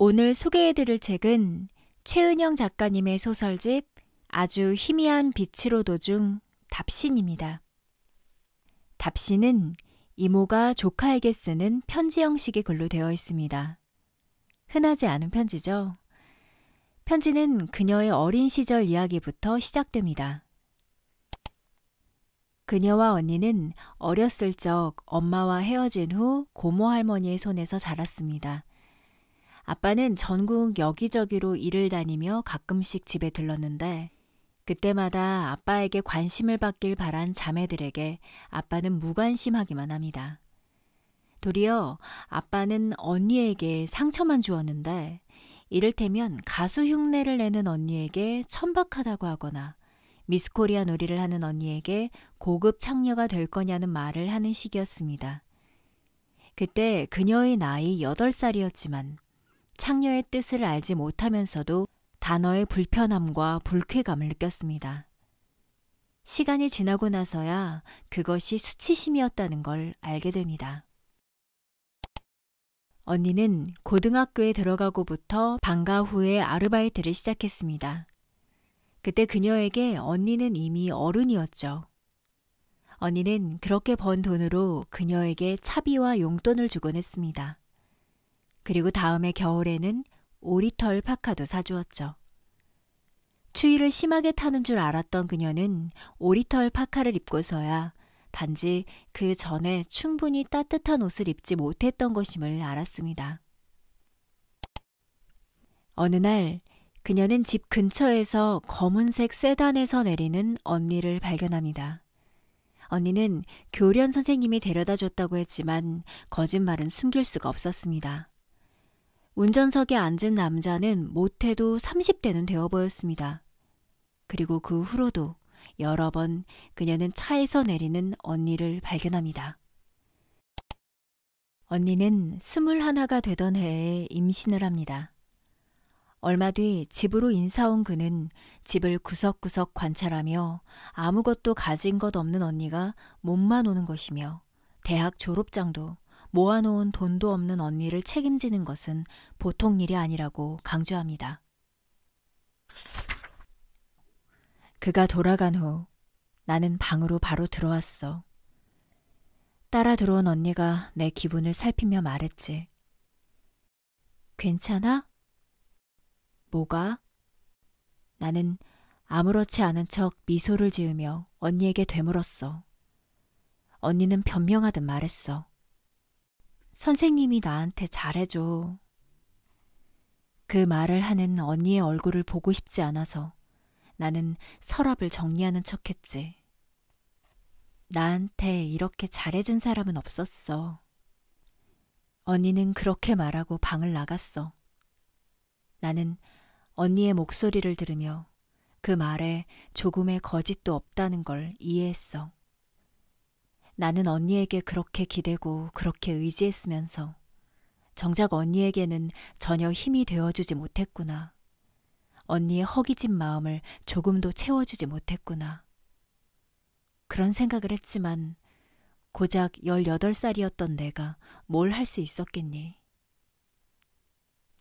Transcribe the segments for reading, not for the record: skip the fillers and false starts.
오늘 소개해드릴 책은 최은영 작가님의 소설집 아주 희미한 빛으로 도중 답신입니다. 답신은 이모가 조카에게 쓰는 편지 형식의 글로 되어 있습니다. 흔하지 않은 편지죠. 편지는 그녀의 어린 시절 이야기부터 시작됩니다. 그녀와 언니는 어렸을 적 엄마와 헤어진 후 고모 할머니의 손에서 자랐습니다. 아빠는 전국 여기저기로 일을 다니며 가끔씩 집에 들렀는데 그때마다 아빠에게 관심을 받길 바란 자매들에게 아빠는 무관심하기만 합니다. 도리어 아빠는 언니에게 상처만 주었는데 이를테면 가수 흉내를 내는 언니에게 천박하다고 하거나 미스코리아 놀이를 하는 언니에게 고급 창녀가 될 거냐는 말을 하는 시기였습니다. 그때 그녀의 나이 8살이었지만 창녀의 뜻을 알지 못하면서도 단어의 불편함과 불쾌감을 느꼈습니다. 시간이 지나고 나서야 그것이 수치심이었다는 걸 알게 됩니다. 언니는 고등학교에 들어가고부터 방과 후에 아르바이트를 시작했습니다. 그때 그녀에게 언니는 이미 어른이었죠. 언니는 그렇게 번 돈으로 그녀에게 차비와 용돈을 주곤 했습니다. 그리고 다음해 겨울에는 오리털 파카도 사주었죠. 추위를 심하게 타는 줄 알았던 그녀는 오리털 파카를 입고서야 단지 그 전에 충분히 따뜻한 옷을 입지 못했던 것임을 알았습니다. 어느 날 그녀는 집 근처에서 검은색 세단에서 내리는 언니를 발견합니다. 언니는 교련 선생님이 데려다 줬다고 했지만 거짓말은 숨길 수가 없었습니다. 운전석에 앉은 남자는 못해도 30대는 되어 보였습니다. 그리고 그 후로도 여러 번 그녀는 차에서 내리는 언니를 발견합니다. 언니는 21가 되던 해에 임신을 합니다. 얼마 뒤 집으로 인사 온 그는 집을 구석구석 관찰하며 아무것도 가진 것 없는 언니가 몸만 오는 것이며 대학 졸업장도 모아놓은 돈도 없는 언니를 책임지는 것은 보통 일이 아니라고 강조합니다. 그가 돌아간 후 나는 방으로 바로 들어왔어. 따라 들어온 언니가 내 기분을 살피며 말했지. 괜찮아? 뭐가? 나는 아무렇지 않은 척 미소를 지으며 언니에게 되물었어. 언니는 변명하듯 말했어. 선생님이 나한테 잘해줘. 그 말을 하는 언니의 얼굴을 보고 싶지 않아서 나는 서랍을 정리하는 척했지. 나한테 이렇게 잘해준 사람은 없었어. 언니는 그렇게 말하고 방을 나갔어. 나는 언니의 목소리를 들으며 그 말에 조금의 거짓도 없다는 걸 이해했어. 나는 언니에게 그렇게 기대고 그렇게 의지했으면서 정작 언니에게는 전혀 힘이 되어주지 못했구나. 언니의 허기진 마음을 조금도 채워주지 못했구나. 그런 생각을 했지만 고작 18살이었던 내가 뭘 할 수 있었겠니?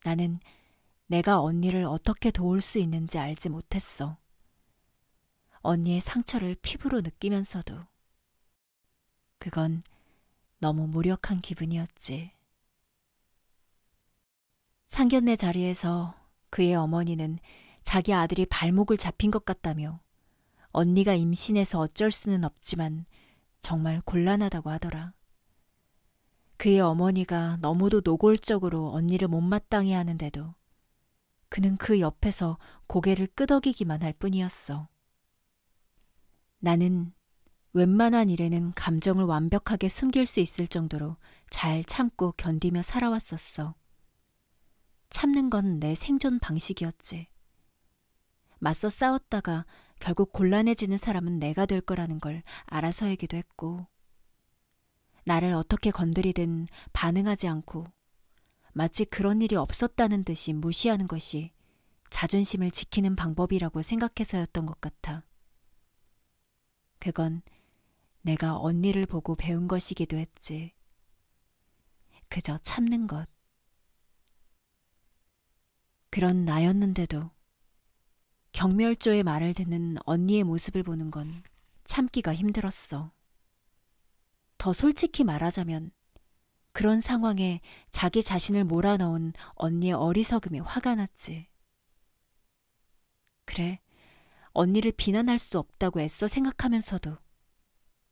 나는 내가 언니를 어떻게 도울 수 있는지 알지 못했어. 언니의 상처를 피부로 느끼면서도. 그건 너무 무력한 기분이었지. 상견례 자리에서 그의 어머니는 자기 아들이 발목을 잡힌 것 같다며 언니가 임신해서 어쩔 수는 없지만 정말 곤란하다고 하더라. 그의 어머니가 너무도 노골적으로 언니를 못마땅해 하는데도 그는 그 옆에서 고개를 끄덕이기만 할 뿐이었어. 나는 웬만한 일에는 감정을 완벽하게 숨길 수 있을 정도로 잘 참고 견디며 살아왔었어. 참는 건 내 생존 방식이었지. 맞서 싸웠다가 결국 곤란해지는 사람은 내가 될 거라는 걸 알아서이기도 했고, 나를 어떻게 건드리든 반응하지 않고 마치 그런 일이 없었다는 듯이 무시하는 것이 자존심을 지키는 방법이라고 생각해서였던 것 같아. 그건 내가 언니를 보고 배운 것이기도 했지. 그저 참는 것. 그런 나였는데도 경멸조의 말을 듣는 언니의 모습을 보는 건 참기가 힘들었어. 더 솔직히 말하자면 그런 상황에 자기 자신을 몰아넣은 언니의 어리석음이 화가 났지. 그래, 언니를 비난할 수 없다고 애써 생각하면서도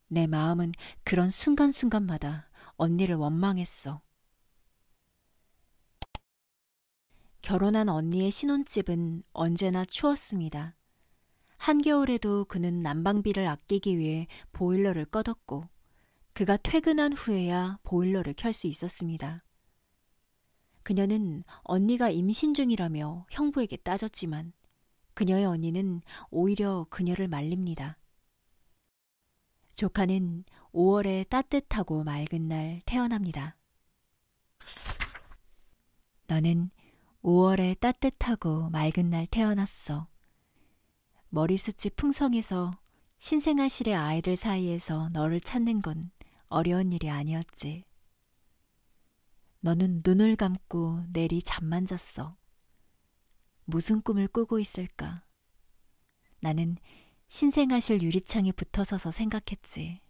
내 마음은 그런 순간순간마다 언니를 원망했어. 결혼한 언니의 신혼집은 언제나 추웠습니다. 한겨울에도 그는 난방비를 아끼기 위해 보일러를 꺼뒀고 그가 퇴근한 후에야 보일러를 켤 수 있었습니다. 그녀는 언니가 임신 중이라며 형부에게 따졌지만 그녀의 언니는 오히려 그녀를 말립니다. 조카는 5월에 따뜻하고 맑은 날 태어납니다. 너는 5월에 따뜻하고 맑은 날 태어났어. 머리숱이 풍성해서 신생아실의 아이들 사이에서 너를 찾는 건 어려운 일이 아니었지. 너는 눈을 감고 내리 잠만 잤어. 무슨 꿈을 꾸고 있을까? 나는 신생아실 유리창에 붙어서서 생각했지.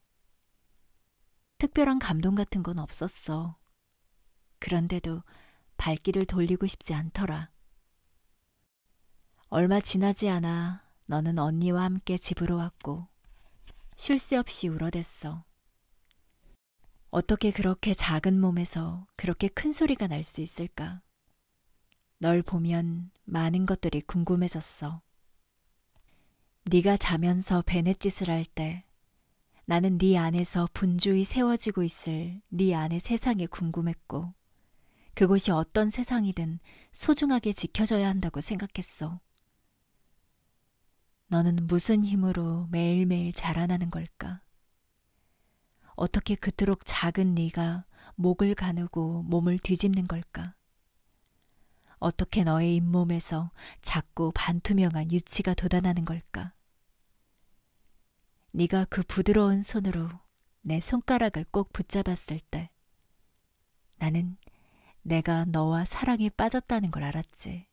특별한 감동 같은 건 없었어. 그런데도 발길을 돌리고 싶지 않더라. 얼마 지나지 않아 너는 언니와 함께 집으로 왔고 쉴 새 없이 울어댔어. 어떻게 그렇게 작은 몸에서 그렇게 큰 소리가 날 수 있을까? 널 보면 많은 것들이 궁금해졌어. 네가 자면서 베넷짓을 할 때 나는 네 안에서 분주히 세워지고 있을 네 안의 세상이 궁금했고 그곳이 어떤 세상이든 소중하게 지켜져야 한다고 생각했어. 너는 무슨 힘으로 매일매일 자라나는 걸까? 어떻게 그토록 작은 네가 목을 가누고 몸을 뒤집는 걸까? 어떻게 너의 잇몸에서 작고 반투명한 유치가 돋아나는 걸까? 네가 그 부드러운 손으로 내 손가락을 꼭 붙잡았을 때 나는 내가 너와 사랑에 빠졌다는 걸 알았지.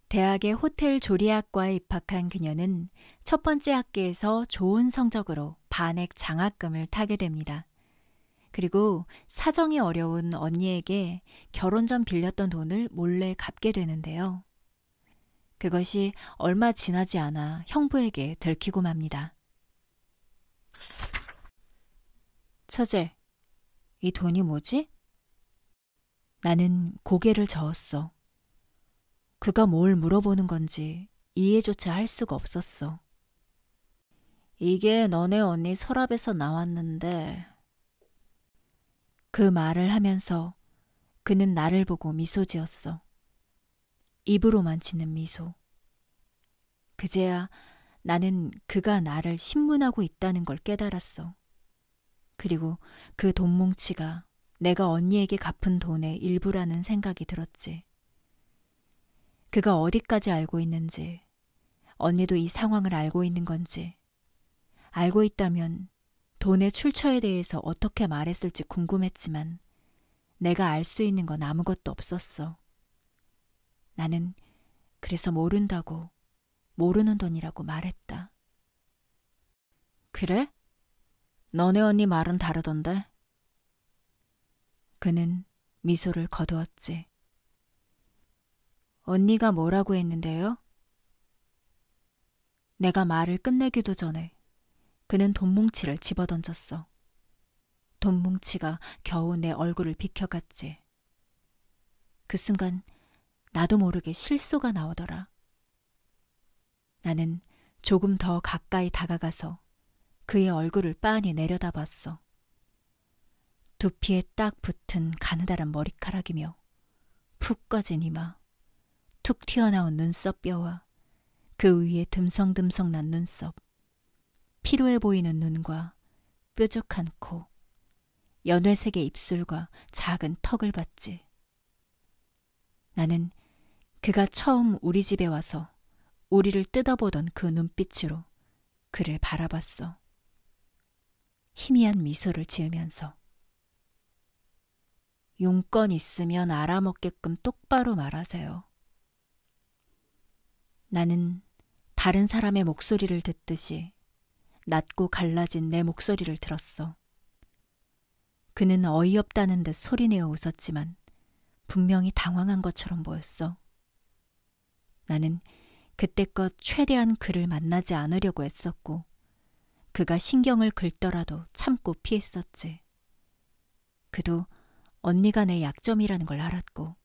대학의 호텔 조리학과에 입학한 그녀는 첫 번째 학기에서 좋은 성적으로 반액 장학금을 타게 됩니다. 그리고 사정이 어려운 언니에게 결혼 전 빌렸던 돈을 몰래 갚게 되는데요. 그것이 얼마 지나지 않아 형부에게 들키고 맙니다. 처제, 이 돈이 뭐지? 나는 고개를 저었어. 그가 뭘 물어보는 건지 이해조차 할 수가 없었어. 이게 너네 언니 서랍에서 나왔는데. 그 말을 하면서 그는 나를 보고 미소 지었어. 입으로만 짓는 미소. 그제야 나는 그가 나를 신문하고 있다는 걸 깨달았어. 그리고 그 돈뭉치가 내가 언니에게 갚은 돈의 일부라는 생각이 들었지. 그가 어디까지 알고 있는지, 언니도 이 상황을 알고 있는 건지, 알고 있다면 돈의 출처에 대해서 어떻게 말했을지 궁금했지만 내가 알 수 있는 건 아무것도 없었어. 나는 그래서 모른다고, 모르는 돈이라고 말했다. 그래? 너네 언니 말은 다르던데? 그는 미소를 거두었지. 언니가 뭐라고 했는데요? 내가 말을 끝내기도 전에 그는 돈뭉치를 집어던졌어. 돈뭉치가 겨우 내 얼굴을 비켜갔지. 그 순간 나도 모르게 실소가 나오더라. 나는 조금 더 가까이 다가가서 그의 얼굴을 빤히 내려다봤어. 두피에 딱 붙은 가느다란 머리카락이며 푹 꺼진 이마, 툭 튀어나온 눈썹뼈와 그 위에 듬성듬성 난 눈썹, 피로해 보이는 눈과 뾰족한 코, 연회색의 입술과 작은 턱을 봤지. 나는 그가 처음 우리 집에 와서 우리를 뜯어보던 그 눈빛으로 그를 바라봤어. 희미한 미소를 지으면서. 용건 있으면 알아먹게끔 똑바로 말하세요. 나는 다른 사람의 목소리를 듣듯이 낮고 갈라진 내 목소리를 들었어. 그는 어이없다는 듯 소리내어 웃었지만 분명히 당황한 것처럼 보였어. 나는 그때껏 최대한 그를 만나지 않으려고 애썼고 그가 신경을 긁더라도 참고 피했었지. 그도 언니가 내 약점이라는 걸 알았고.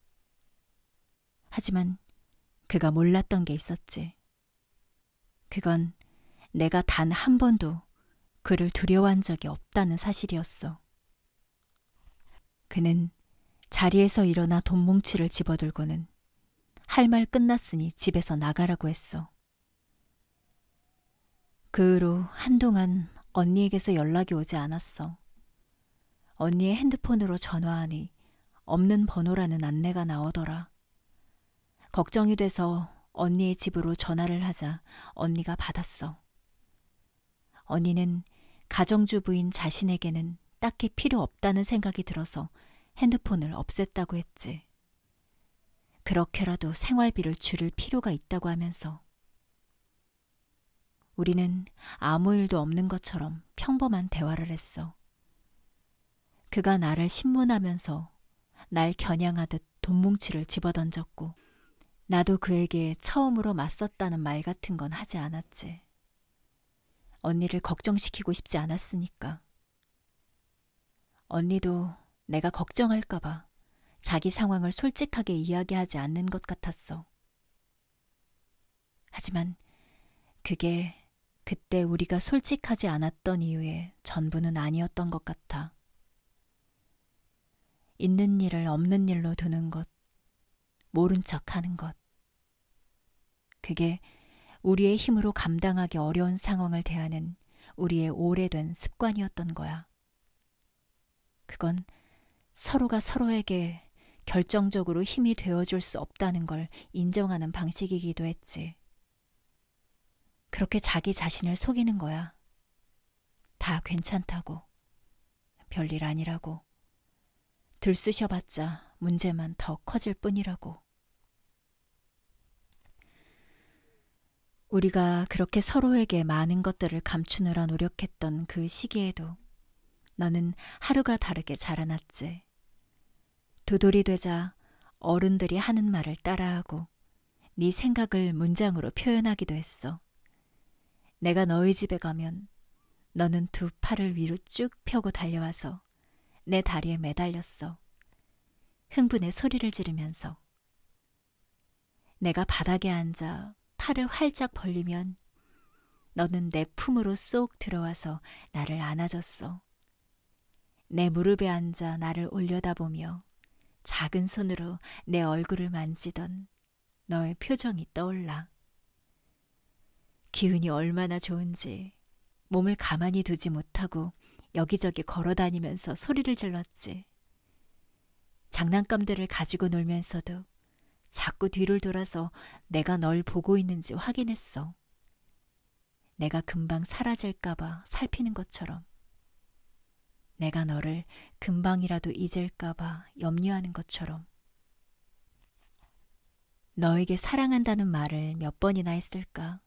하지만 그가 몰랐던 게 있었지. 그건 내가 단 한 번도 그를 두려워한 적이 없다는 사실이었어. 그는 자리에서 일어나 돈뭉치를 집어들고는 할 말 끝났으니 집에서 나가라고 했어. 그 후로 한동안 언니에게서 연락이 오지 않았어. 언니의 핸드폰으로 전화하니 없는 번호라는 안내가 나오더라. 걱정이 돼서 언니의 집으로 전화를 하자 언니가 받았어. 언니는 가정주부인 자신에게는 딱히 필요 없다는 생각이 들어서 핸드폰을 없앴다고 했지. 그렇게라도 생활비를 줄일 필요가 있다고 하면서. 우리는 아무 일도 없는 것처럼 평범한 대화를 했어. 그가 나를 신문하면서 날 겨냥하듯 돈뭉치를 집어던졌고 나도 그에게 처음으로 맞섰다는 말 같은 건 하지 않았지. 언니를 걱정시키고 싶지 않았으니까. 언니도 내가 걱정할까 봐 자기 상황을 솔직하게 이야기하지 않는 것 같았어. 하지만 그게 그때 우리가 솔직하지 않았던 이유의 전부는 아니었던 것 같아. 있는 일을 없는 일로 두는 것, 모른 척하는 것. 그게 우리의 힘으로 감당하기 어려운 상황을 대하는 우리의 오래된 습관이었던 거야. 그건 서로가 서로에게 결정적으로 힘이 되어줄 수 없다는 걸 인정하는 방식이기도 했지. 그렇게 자기 자신을 속이는 거야. 다 괜찮다고. 별일 아니라고. 들쑤셔봤자 문제만 더 커질 뿐이라고. 우리가 그렇게 서로에게 많은 것들을 감추느라 노력했던 그 시기에도 너는 하루가 다르게 자라났지. 도돌이 되자 어른들이 하는 말을 따라하고 네 생각을 문장으로 표현하기도 했어. 내가 너희 집에 가면 너는 두 팔을 위로 쭉 펴고 달려와서 내 다리에 매달렸어. 흥분의 소리를 지르면서. 내가 바닥에 앉아 팔을 활짝 벌리면 너는 내 품으로 쏙 들어와서 나를 안아줬어. 내 무릎에 앉아 나를 올려다보며 작은 손으로 내 얼굴을 만지던 너의 표정이 떠올라. 기운이 얼마나 좋은지 몸을 가만히 두지 못하고 여기저기 걸어다니면서 소리를 질렀지. 장난감들을 가지고 놀면서도 자꾸 뒤를 돌아서 내가 널 보고 있는지 확인했어. 내가 금방 사라질까봐 살피는 것처럼. 내가 너를 금방이라도 잊을까봐 염려하는 것처럼. 너에게 사랑한다는 말을 몇 번이나 했을까?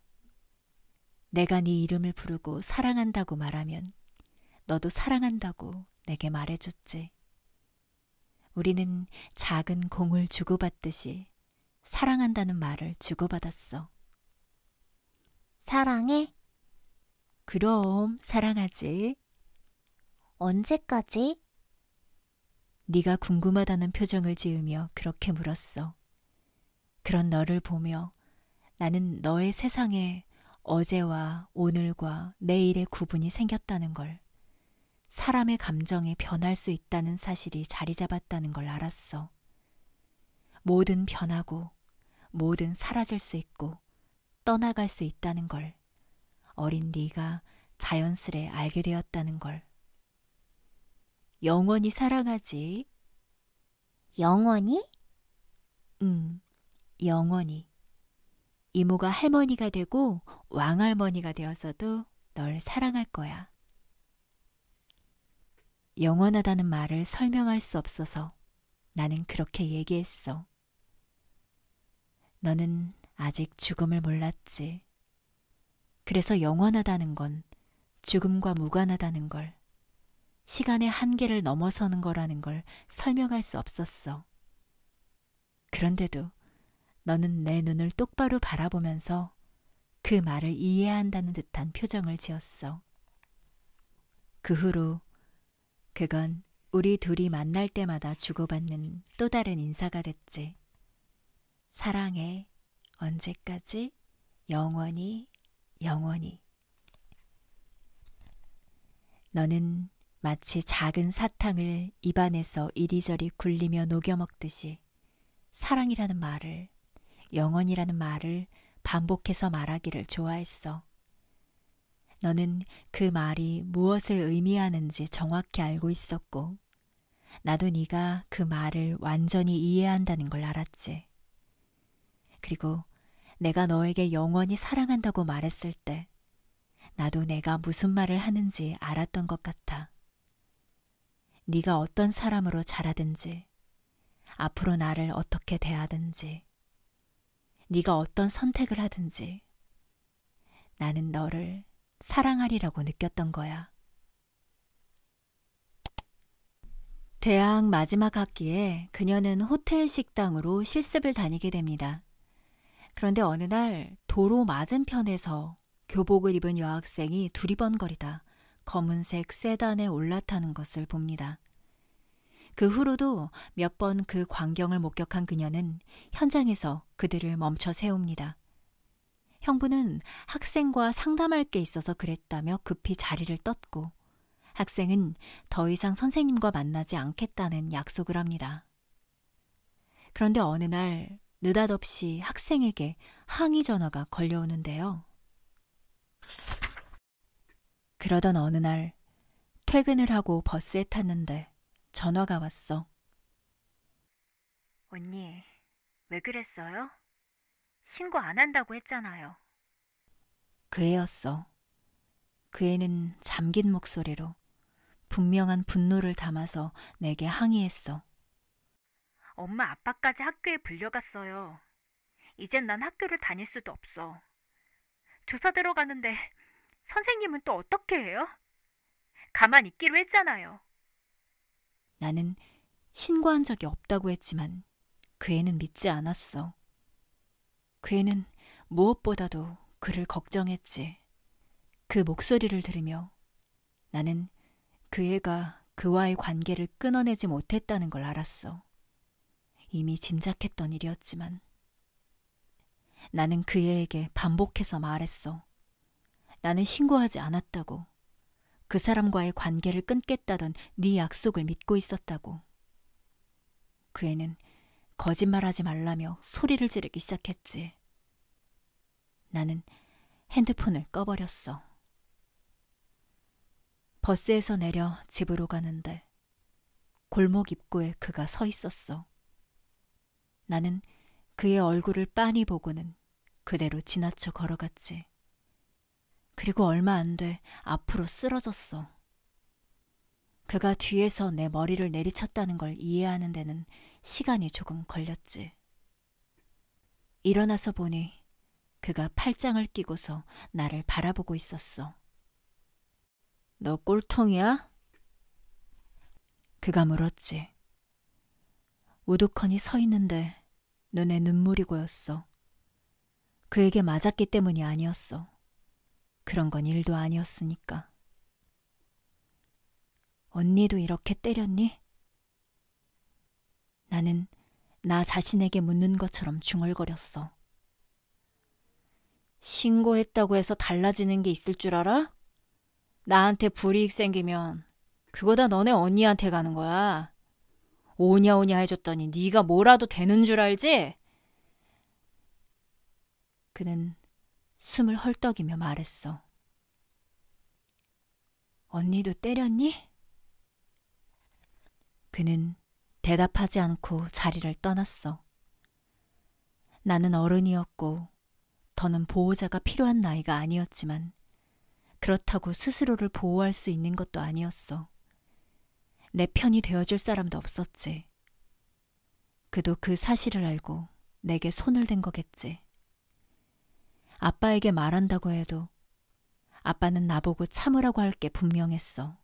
내가 네 이름을 부르고 사랑한다고 말하면 너도 사랑한다고 내게 말해줬지. 우리는 작은 공을 주고받듯이 사랑한다는 말을 주고받았어. 사랑해? 그럼 사랑하지. 언제까지? 네가 궁금하다는 표정을 지으며 그렇게 물었어. 그런 너를 보며 나는 너의 세상에 어제와 오늘과 내일의 구분이 생겼다는 걸, 사람의 감정에 변할 수 있다는 사실이 자리 잡았다는 걸 알았어. 뭐든 변하고 뭐든 사라질 수 있고 떠나갈 수 있다는 걸 어린 네가 자연스레 알게 되었다는 걸. 영원히 사랑하지. 영원히? 영원히. 이모가 할머니가 되고 왕할머니가 되어서도 널 사랑할 거야. 영원하다는 말을 설명할 수 없어서 나는 그렇게 얘기했어. 너는 아직 죽음을 몰랐지. 그래서 영원하다는 건 죽음과 무관하다는 걸, 시간의 한계를 넘어서는 거라는 걸 설명할 수 없었어. 그런데도 너는 내 눈을 똑바로 바라보면서 그 말을 이해한다는 듯한 표정을 지었어. 그 후로 그건 우리 둘이 만날 때마다 주고받는 또 다른 인사가 됐지. 사랑해, 언제까지, 영원히, 영원히. 너는 마치 작은 사탕을 입안에서 이리저리 굴리며 녹여 먹듯이 사랑이라는 말을, 영원이라는 말을 반복해서 말하기를 좋아했어. 너는 그 말이 무엇을 의미하는지 정확히 알고 있었고, 나도 네가 그 말을 완전히 이해한다는 걸 알았지. 그리고 내가 너에게 영원히 사랑한다고 말했을 때 나도 내가 무슨 말을 하는지 알았던 것 같아. 네가 어떤 사람으로 자라든지, 앞으로 나를 어떻게 대하든지, 네가 어떤 선택을 하든지 나는 너를 사랑하리라고 느꼈던 거야. 대학 마지막 학기에 그녀는 호텔 식당으로 실습을 다니게 됩니다. 그런데 어느 날 도로 맞은편에서 교복을 입은 여학생이 두리번거리다 검은색 세단에 올라타는 것을 봅니다. 그 후로도 몇 번 그 광경을 목격한 그녀는 현장에서 그들을 멈춰 세웁니다. 형부는 학생과 상담할 게 있어서 그랬다며 급히 자리를 떴고, 학생은 더 이상 선생님과 만나지 않겠다는 약속을 합니다. 그런데 어느 날 느닷없이 학생에게 항의 전화가 걸려오는데요. 그러던 어느 날 퇴근을 하고 버스에 탔는데 전화가 왔어. 언니, 왜 그랬어요? 신고 안 한다고 했잖아요. 그 애였어. 그 애는 잠긴 목소리로 분명한 분노를 담아서 내게 항의했어. 엄마 아빠까지 학교에 불려갔어요. 이젠 난 학교를 다닐 수도 없어. 조사 들어가는데 선생님은 또 어떻게 해요? 가만 있기로 했잖아요. 나는 신고한 적이 없다고 했지만 그 애는 믿지 않았어. 그 애는 무엇보다도 그를 걱정했지. 그 목소리를 들으며 나는 그 애가 그와의 관계를 끊어내지 못했다는 걸 알았어. 이미 짐작했던 일이었지만 나는 그 애에게 반복해서 말했어. 나는 신고하지 않았다고. 그 사람과의 관계를 끊겠다던 네 약속을 믿고 있었다고. 그 애는 거짓말하지 말라며 소리를 지르기 시작했지. 나는 핸드폰을 꺼버렸어. 버스에서 내려 집으로 가는데 골목 입구에 그가 서 있었어. 나는 그의 얼굴을 빤히 보고는 그대로 지나쳐 걸어갔지. 그리고 얼마 안 돼 앞으로 쓰러졌어. 그가 뒤에서 내 머리를 내리쳤다는 걸 이해하는 데는 시간이 조금 걸렸지. 일어나서 보니 그가 팔짱을 끼고서 나를 바라보고 있었어. 너 꼴통이야? 그가 물었지. 우두커니 서 있는데 눈에 눈물이 고였어. 그에게 맞았기 때문이 아니었어. 그런 건 일도 아니었으니까. 언니도 이렇게 때렸니? 나는 나 자신에게 묻는 것처럼 중얼거렸어. 신고했다고 해서 달라지는 게 있을 줄 알아? 나한테 불이익 생기면 그거 다 너네 언니한테 가는 거야. 오냐오냐 해줬더니 네가 뭐라도 되는 줄 알지? 그는 숨을 헐떡이며 말했어. 언니도 때렸니? 그는 대답하지 않고 자리를 떠났어. 나는 어른이었고 더는 보호자가 필요한 나이가 아니었지만 그렇다고 스스로를 보호할 수 있는 것도 아니었어. 내 편이 되어줄 사람도 없었지. 그도 그 사실을 알고 내게 손을 댄 거겠지. 아빠에게 말한다고 해도 아빠는 나보고 참으라고 할 게 분명했어.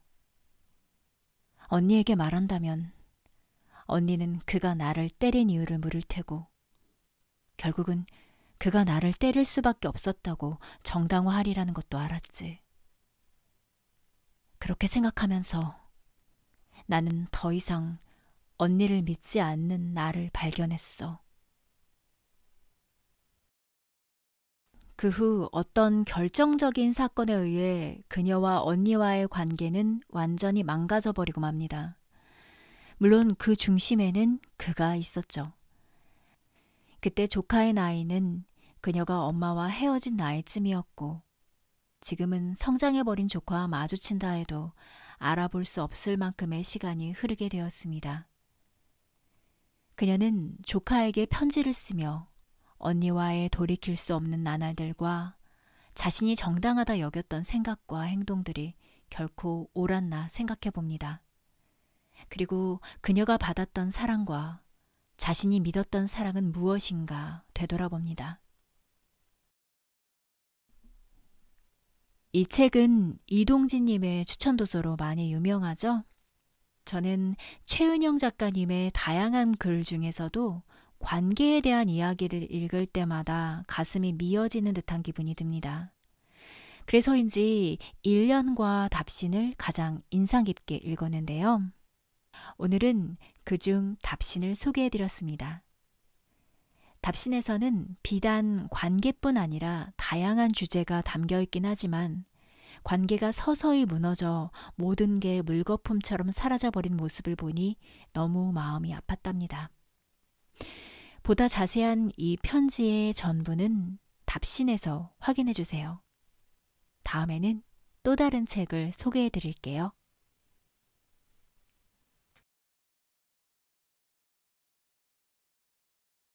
언니에게 말한다면 언니는 그가 나를 때린 이유를 물을 테고 결국은 그가 나를 때릴 수밖에 없었다고 정당화하리라는 것도 알았지. 그렇게 생각하면서 나는 더 이상 언니를 믿지 않는 나를 발견했어. 그 후 어떤 결정적인 사건에 의해 그녀와 언니와의 관계는 완전히 망가져 버리고 맙니다. 물론 그 중심에는 그가 있었죠. 그때 조카의 나이는 그녀가 엄마와 헤어진 나이쯤이었고 지금은 성장해버린 조카와 마주친다 해도 알아볼 수 없을 만큼의 시간이 흐르게 되었습니다. 그녀는 조카에게 편지를 쓰며 언니와의 돌이킬 수 없는 나날들과 자신이 정당하다 여겼던 생각과 행동들이 결코 옳았나 생각해 봅니다. 그리고 그녀가 받았던 사랑과 자신이 믿었던 사랑은 무엇인가 되돌아봅니다. 이 책은 이동진님의 추천도서로 많이 유명하죠? 저는 최은영 작가님의 다양한 글 중에서도 관계에 대한 이야기를 읽을 때마다 가슴이 미어지는 듯한 기분이 듭니다. 그래서인지 일련과 답신을 가장 인상 깊게 읽었는데요. 오늘은 그중 답신을 소개해드렸습니다. 답신에서는 비단 관계뿐 아니라 다양한 주제가 담겨있긴 하지만 관계가 서서히 무너져 모든 게 물거품처럼 사라져버린 모습을 보니 너무 마음이 아팠답니다. 보다 자세한 이 편지의 전부는 답신에서 확인해 주세요. 다음에는 또 다른 책을 소개해 드릴게요.